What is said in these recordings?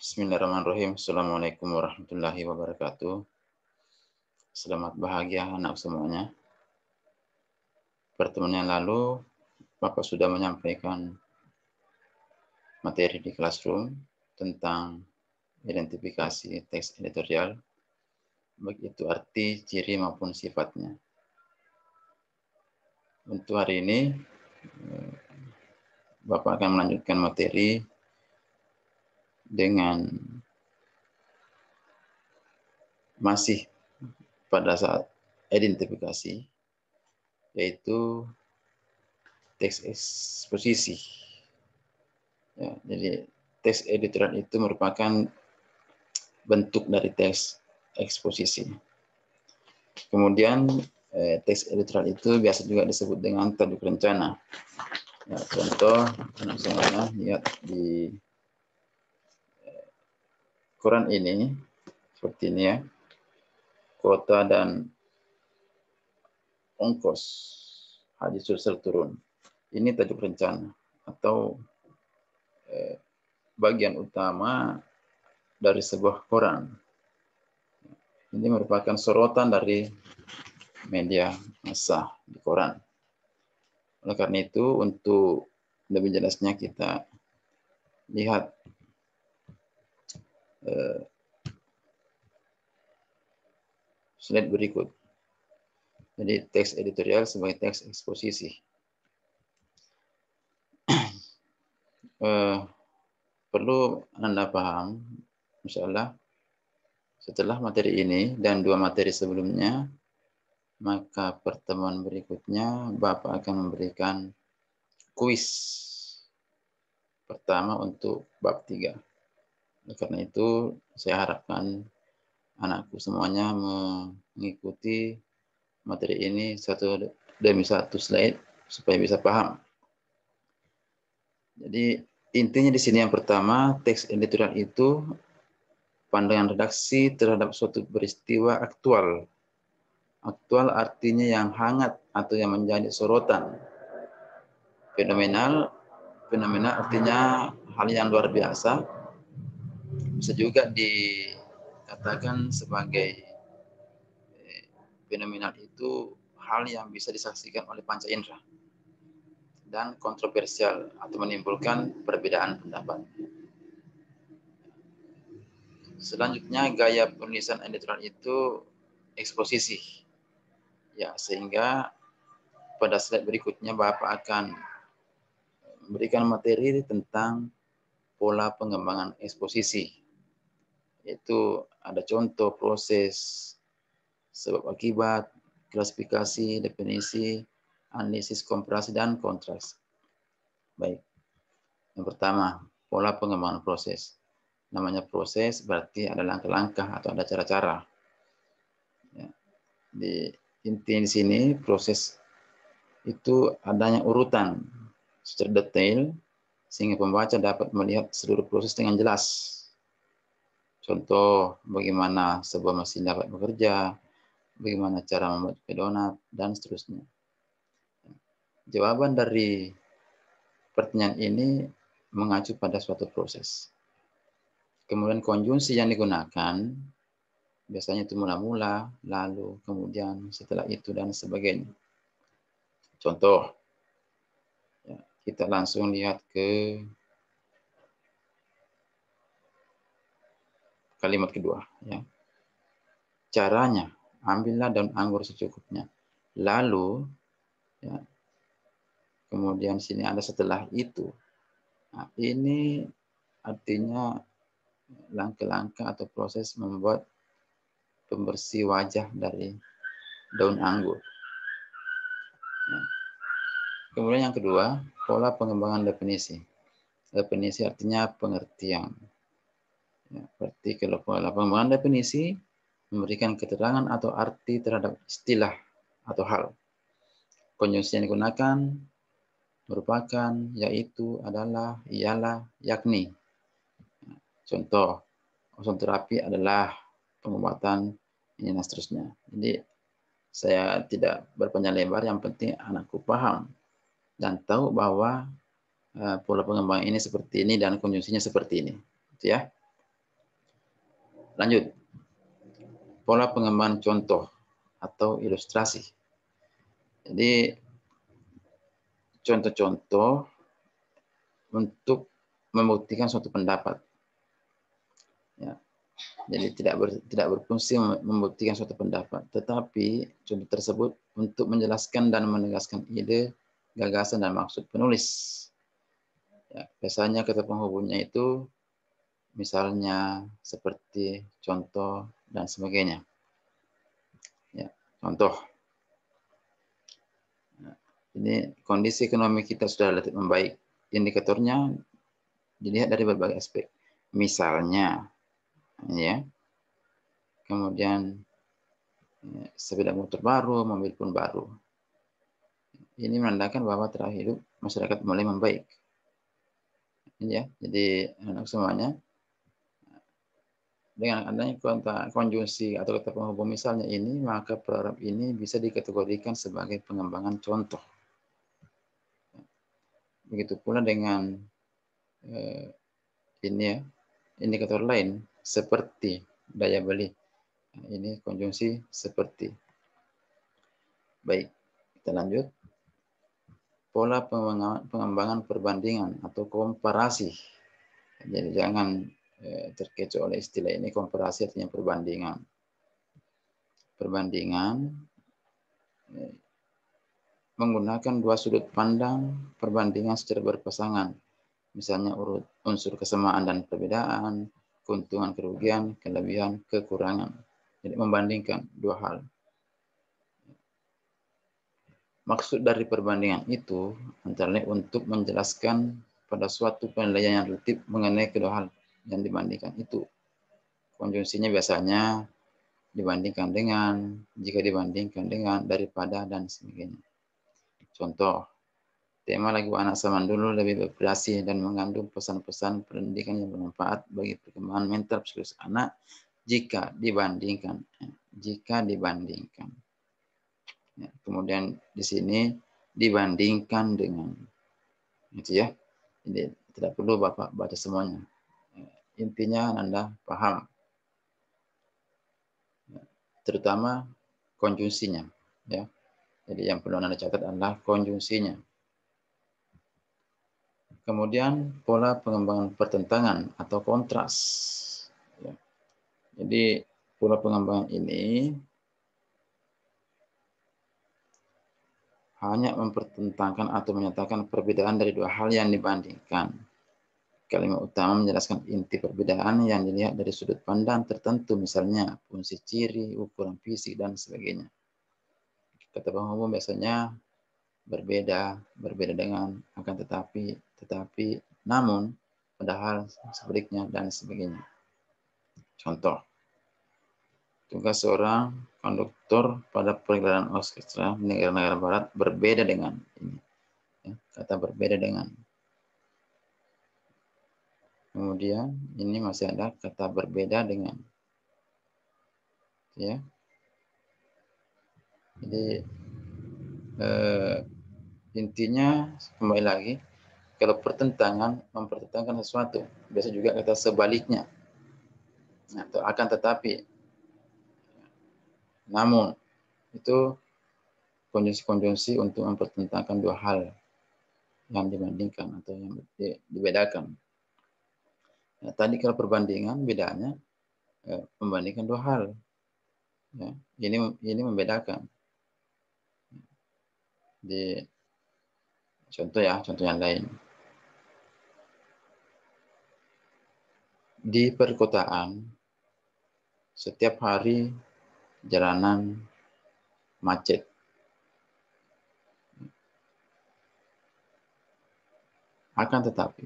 Bismillahirrahmanirrahim. Assalamualaikum warahmatullahi wabarakatuh. Selamat bahagia anak semuanya. Pertemuan yang lalu, Bapak sudah menyampaikan materi di classroom tentang identifikasi teks editorial, baik itu arti, ciri, maupun sifatnya. Untuk hari ini, Bapak akan melanjutkan materi dengan masih pada saat identifikasi, yaitu teks eksposisi. Ya, jadi teks editorial itu merupakan bentuk dari teks eksposisi. Kemudian teks editorial itu biasa juga disebut dengan tajuk rencana. Ya, contoh, anak semuanya lihat di Quran ini, seperti ini ya, kuota dan ongkos haji sulsel turun. Ini tajuk rencana atau bagian utama dari sebuah koran. Ini merupakan sorotan dari media massa di koran. Oleh karena itu, untuk lebih jelasnya kita lihat slide berikut. Jadi teks editorial sebagai teks eksposisi. Perlu Anda paham, insyaallah, setelah materi ini dan dua materi sebelumnya, maka pertemuan berikutnya Bapak akan memberikan kuis pertama untuk bab 3. Karena itu, saya harapkan anakku semuanya mengikuti materi ini satu demi satu slide supaya bisa paham. Jadi intinya di sini yang pertama, teks editorial itu pandangan redaksi terhadap suatu peristiwa aktual. Aktual artinya yang hangat atau yang menjadi sorotan. Fenomenal artinya hal yang luar biasa. Bisa juga dikatakan sebagai fenomenal itu hal yang bisa disaksikan oleh panca indera dan kontroversial atau menimbulkan perbedaan pendapat. Selanjutnya gaya penulisan editorial itu eksposisi. Ya, sehingga pada slide berikutnya Bapak akan memberikan materi tentang pola pengembangan eksposisi. Yaitu ada contoh proses, sebab akibat, klasifikasi, definisi, analisis komparasi dan kontras. Baik. Yang pertama, pola pengembangan proses. Namanya proses berarti ada langkah-langkah atau ada cara-cara. Ya. Di inti di sini proses itu adanya urutan secara detail sehingga pembaca dapat melihat seluruh proses dengan jelas. Contoh bagaimana sebuah mesin dapat bekerja, bagaimana cara membuat pedonat dan seterusnya. Jawaban dari pertanyaan ini mengacu pada suatu proses. Kemudian konjungsi yang digunakan biasanya itu mula-mula, lalu, kemudian, setelah itu, dan sebagainya. Contoh, ya, kita langsung lihat ke kalimat kedua. Ya. Caranya, ambillah daun anggur secukupnya. Lalu, ya, kemudian sini ada setelah itu. Nah, ini artinya langkah-langkah atau proses membuat pembersih wajah dari daun anggur. Nah, kemudian yang kedua, pola pengembangan definisi. Definisi artinya pengertian. Ya, berarti kalau pola pengembangan definisi memberikan keterangan atau arti terhadap istilah atau hal. Konjungsi yang digunakan merupakan, yaitu, adalah, ialah, yakni. Contoh, ozon-terapi adalah pengobatan ini dan seterusnya. Jadi saya tidak berpanjang lebar, yang penting anakku paham dan tahu bahwa pola pengembangan ini seperti ini dan konjungsinya seperti ini. Gitu ya. Lanjut, pola pengembangan contoh atau ilustrasi. Jadi contoh-contoh untuk membuktikan suatu pendapat. Ya. Jadi tidak berfungsi membuktikan suatu pendapat, tetapi contoh tersebut untuk menjelaskan dan menegaskan ide, gagasan dan maksud penulis. Ya, biasanya kata penghubungnya itu misalnya seperti contoh dan sebagainya. Ya, contoh. Nah, ini kondisi ekonomi kita sudah relatif membaik. Indikatornya dilihat dari berbagai aspek. Misalnya, ya, kemudian sepeda motor baru, mobil pun baru. Ini menandakan bahwa taraf hidup masyarakat mulai membaik. Ya, jadi anak semuanya dengan adanya konjungsi atau kata penghubung misalnya ini, maka program ini bisa dikategorikan sebagai pengembangan contoh. Begitu pula dengan ini ya, indikator lain seperti daya beli. Ini konjungsi seperti. Baik, kita lanjut. Pola pengembangan perbandingan atau komparasi. Jadi jangan terkecoh oleh istilah ini. Komparasi artinya perbandingan. Perbandingan menggunakan dua sudut pandang perbandingan secara berpasangan. Misalnya unsur kesamaan dan perbedaan, keuntungan, kerugian, kelebihan, kekurangan. Jadi membandingkan dua hal. Maksud dari perbandingan itu antara lain untuk menjelaskan pada suatu penilaian yang relatif mengenai kedua hal yang dibandingkan itu. Konjungsinya biasanya dibandingkan dengan, jika dibandingkan dengan, daripada, dan sebagainya. Contoh, tema lagu anak zaman dulu lebih bervariasi dan mengandung pesan-pesan pendidikan yang bermanfaat bagi perkembangan mental psikologis anak jika dibandingkan. Ya, kemudian di sini dibandingkan dengan, gitu ya. Jadi tidak perlu Bapak baca semuanya. Intinya Anda paham, terutama konjungsinya. Ya. Jadi yang perlu Anda catat adalah konjungsinya. Kemudian pola pengembangan pertentangan atau kontras. Ya. Jadi pola pengembangan ini hanya mempertentangkan atau menyatakan perbedaan dari dua hal yang dibandingkan. Kalimat utama menjelaskan inti perbedaan yang dilihat dari sudut pandang tertentu, misalnya fungsi ciri, ukuran fisik, dan sebagainya. Kata penghubung biasanya berbeda dengan, akan tetapi, namun, padahal, sebaliknya, dan sebagainya. Contoh, tugas seorang konduktor pada perjalanan orkestra di negara-negara barat berbeda dengan ini. Ya, kata berbeda dengan. Kemudian ini masih ada kata berbeda dengan. Ya. Jadi intinya kembali lagi, kalau pertentangan mempertentangkan sesuatu, biasa juga kata sebaliknya. Atau akan tetapi, namun, itu konjungsi-konjungsi untuk mempertentangkan dua hal yang dibandingkan atau yang dibedakan. Nah, tadi kalau perbandingan bedanya membandingkan dua hal. Ya, ini membedakan. Di contoh yang lain. Di perkotaan, setiap hari jalanan macet. Akan tetapi,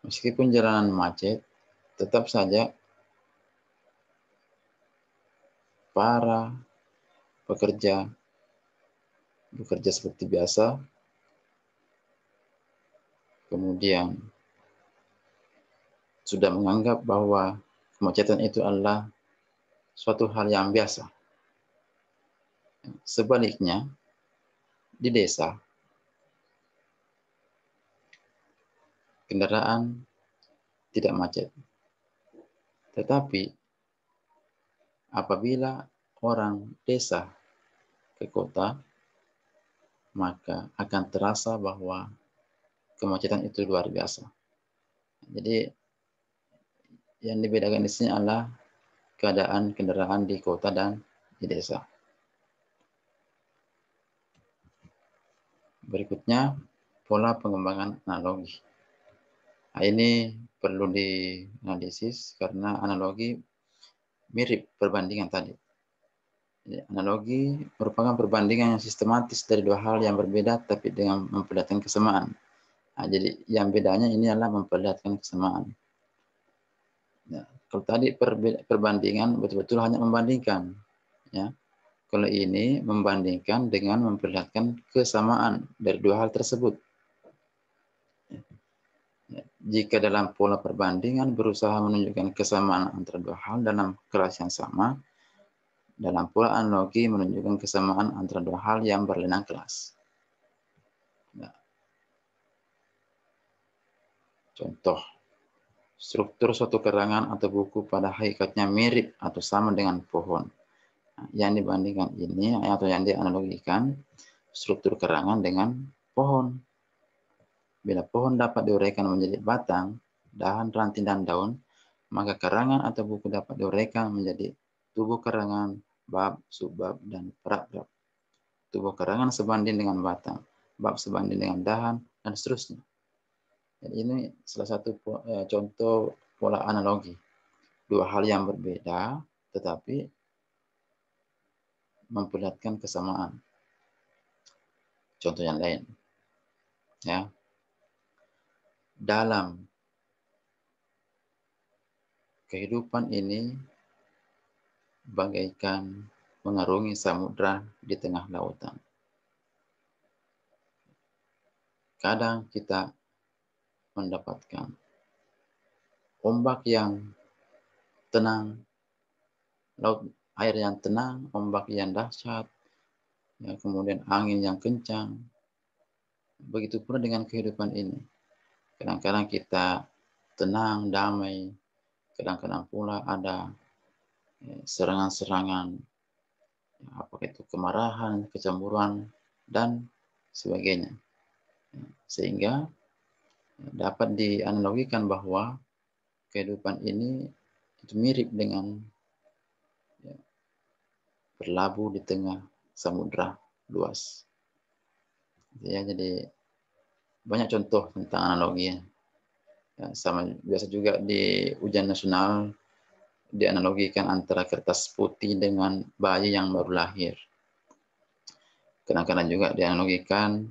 meskipun jalanan macet, tetap saja para pekerja bekerja seperti biasa, kemudian sudah menganggap bahwa kemacetan itu adalah suatu hal yang biasa. Sebaliknya, di desa, kendaraan tidak macet. Tetapi apabila orang desa ke kota, maka akan terasa bahwa kemacetan itu luar biasa. Jadi yang dibedakan di sini adalah keadaan kendaraan di kota dan di desa. Berikutnya, pola pengembangan analogi. Nah, ini perlu dianalisis karena analogi mirip perbandingan tadi. Jadi, analogi merupakan perbandingan yang sistematis dari dua hal yang berbeda tapi dengan memperlihatkan kesamaan. Nah, jadi yang bedanya ini adalah memperlihatkan kesamaan. Ya, kalau tadi perbandingan betul-betul hanya membandingkan, ya. Kalau ini membandingkan dengan memperlihatkan kesamaan dari dua hal tersebut. Jika dalam pola perbandingan berusaha menunjukkan kesamaan antara dua hal dalam kelas yang sama, dalam pola analogi menunjukkan kesamaan antara dua hal yang berlain kelas. Nah, contoh, struktur suatu keterangan atau buku pada hakikatnya mirip atau sama dengan pohon. Nah, yang dibandingkan ini atau yang dianalogikan struktur keterangan dengan pohon. Bila pohon dapat diuraikan menjadi batang, dahan, ranting, dan daun, maka karangan atau buku dapat diuraikan menjadi tubuh karangan, bab, subbab, dan paragraf. Tubuh karangan sebanding dengan batang, bab sebanding dengan dahan, dan seterusnya. Jadi ini salah satu contoh pola analogi. Dua hal yang berbeda, tetapi memperlihatkan kesamaan. Contoh yang lain. Ya. Dalam kehidupan ini bagaikan mengarungi samudra di tengah lautan. Kadang kita mendapatkan ombak yang tenang, laut air yang tenang, ombak yang dahsyat, ya, kemudian angin yang kencang. Begitu pula dengan kehidupan ini. Kadang-kadang kita tenang, damai, kadang-kadang pula ada serangan-serangan, apakah itu kemarahan, kecemburuan, dan sebagainya. Sehingga dapat dianalogikan bahwa kehidupan ini itu mirip dengan berlabuh di tengah samudra luas. Ya, jadi banyak contoh tentang analogi. Ya, sama biasa juga di ujian nasional dianalogikan antara kertas putih dengan bayi yang baru lahir. Kadang-kadang juga dianalogikan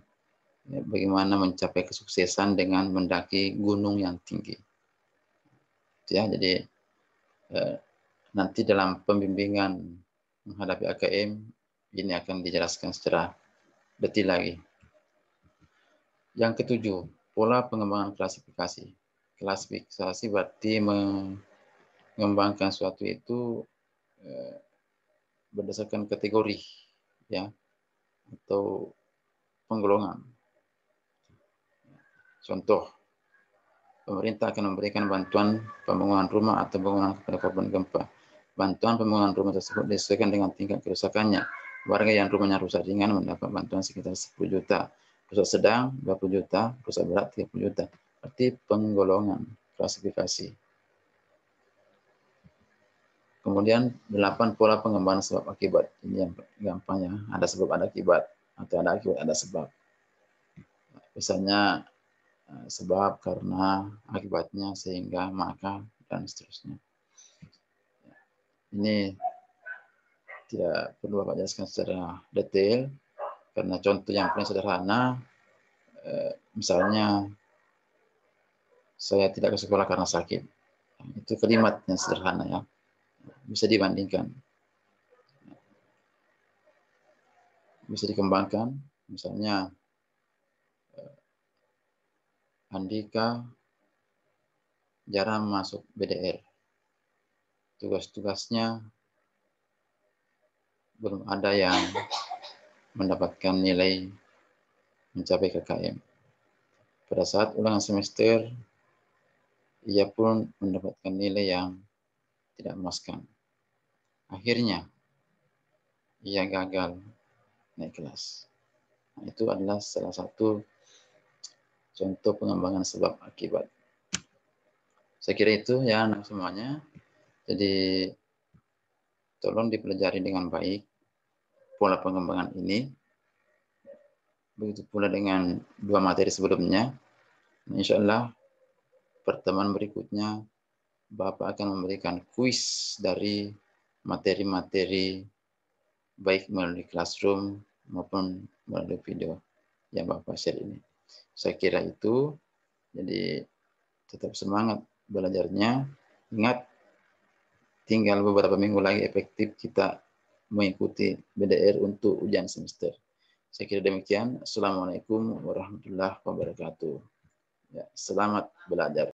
ya, bagaimana mencapai kesuksesan dengan mendaki gunung yang tinggi. Ya, jadi nanti dalam pembimbingan menghadapi AKM ini akan dijelaskan secara detail lagi. Yang ketujuh, pola pengembangan klasifikasi. Klasifikasi berarti mengembangkan suatu itu berdasarkan kategori, ya, atau penggolongan. Contoh, pemerintah akan memberikan bantuan pembangunan rumah atau bangunan kepada korban gempa. Bantuan pembangunan rumah tersebut disesuaikan dengan tingkat kerusakannya. Warga yang rumahnya rusak ringan mendapat bantuan sekitar 10 juta. Rusak sedang 20 juta, rusak berat 30 juta. Berarti penggolongan, klasifikasi. Kemudian 8 pola pengembangan sebab akibat. Ini yang gampangnya. Ada sebab, ada akibat. Atau ada akibat, ada sebab. Misalnya sebab karena akibatnya sehingga maka dan seterusnya. Ini tidak perlu Bapak jelaskan secara detail karena contoh yang paling sederhana misalnya saya tidak ke sekolah karena sakit. Itu kalimat yang sederhana ya. Bisa dibandingkan. Bisa dikembangkan misalnya Andika jarang masuk BDR. Tugas-tugasnya belum ada yang mendapatkan nilai mencapai KKM. Pada saat ulangan semester, ia pun mendapatkan nilai yang tidak memuaskan. Akhirnya ia gagal naik kelas. Nah, itu adalah salah satu contoh pengembangan sebab akibat. Saya kira itu ya anak semuanya. Jadi tolong dipelajari dengan baik pola pengembangan ini. Begitu pula dengan dua materi sebelumnya. Insya Allah pertemuan berikutnya Bapak akan memberikan kuis dari materi-materi baik melalui classroom maupun melalui video yang Bapak share ini. Saya kira itu, jadi tetap semangat belajarnya. Ingat, tinggal beberapa minggu lagi efektif kita mengikuti BDR untuk ujian semester. Saya kira demikian. Assalamualaikum warahmatullahi wabarakatuh. Ya, selamat belajar.